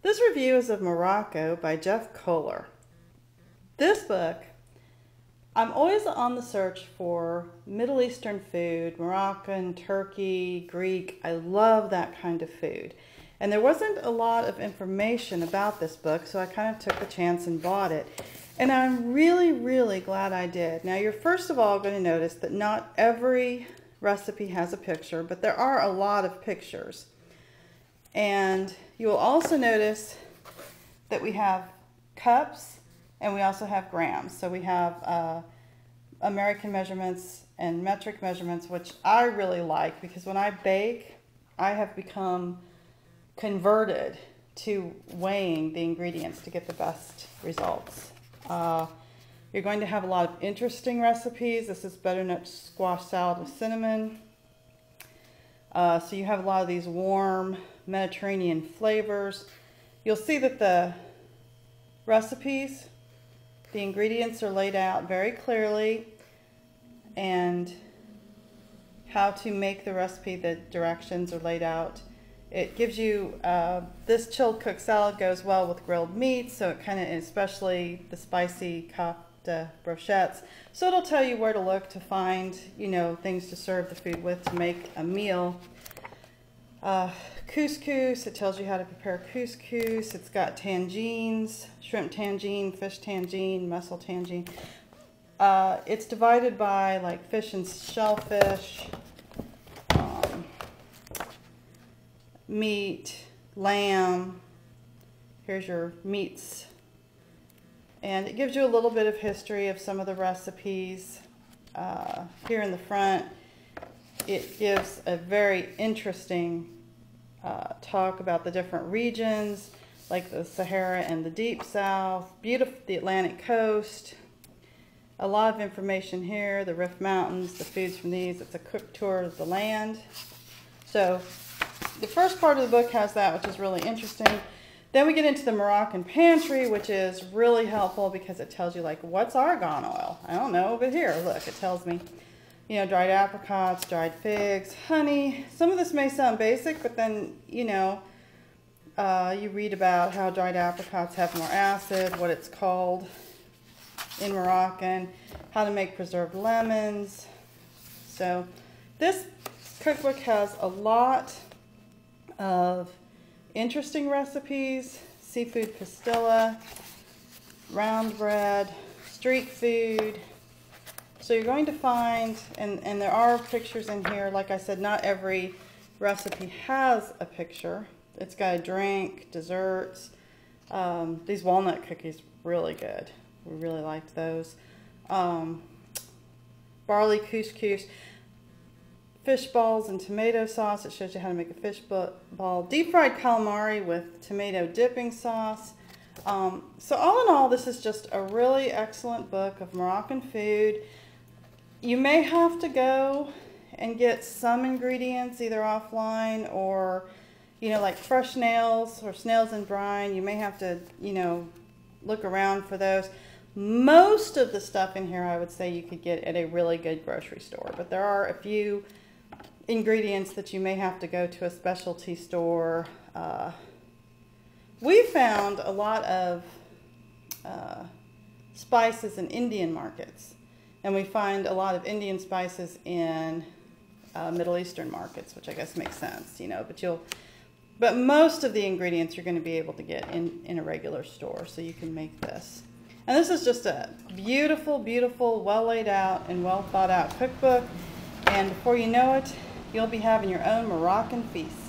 This review is of Morocco by Jeff Kohler. This book, I'm always on the search for Middle Eastern food, Moroccan, Turkey, Greek. I love that kind of food. And there wasn't a lot of information about this book, so I kind of took the chance and bought it. And I'm really glad I did. Now, you're first of all going to notice that not every recipe has a picture, but there are a lot of pictures. And you will also notice that we have cups and we also have grams. So we have American measurements and metric measurements, which I really like because when I bake, I have become converted to weighing the ingredients to get the best results. You're going to have a lot of interesting recipes. This is butternut squash salad with cinnamon. So you have a lot of these warm Mediterranean flavors. You'll see that the recipes, the ingredients are laid out very clearly, and how to make the recipe, the directions are laid out. It gives you, this chilled cooked salad goes well with grilled meats, so it kind of, especially the spicy kofta brochettes. So it'll tell you where to look to find, things to serve the food with to make a meal. Couscous, it tells you how to prepare couscous. It's got tangines, shrimp tangine, fish tangine, mussel tangine. It's divided by like fish and shellfish, meat, lamb. Here's your meats. And it gives you a little bit of history of some of the recipes. Here in the front, it gives a very interesting talk about the different regions, like the Sahara and the Deep South, beautiful, the Atlantic coast. A lot of information here, the Rift Mountains, the foods from these. It's a cook tour of the land. So the first part of the book has that, which is really interesting. Then we get into the Moroccan pantry, which is really helpful because it tells you like, what's argan oil? I don't know, but here, look, it tells me, dried apricots, dried figs, honey. Some of this may sound basic, but then, you read about how dried apricots have more acid, what it's called in Moroccan, how to make preserved lemons. So this cookbook has a lot of interesting recipes: seafood pastilla, round bread, street food. So you're going to find, and there are pictures in here. Like I said, not every recipe has a picture. It's got a drink, desserts. These walnut cookies, really good. We really liked those. Barley couscous, fish balls and tomato sauce. It shows you how to make a fish ball. Deep fried calamari with tomato dipping sauce. So all in all, this is just a really excellent book of Moroccan food. You may have to go and get some ingredients either offline or, like fresh snails or snails in brine. You may have to, look around for those. Most of the stuff in here I would say you could get at a really good grocery store, but there are a few ingredients that you may have to go to a specialty store. We found a lot of spices in Indian markets. And we find a lot of Indian spices in Middle Eastern markets, which I guess makes sense, but most of the ingredients you're going to be able to get in a regular store, so you can make this. And this is just a beautiful, well laid out and well thought out cookbook. And before you know it, you'll be having your own Moroccan feast.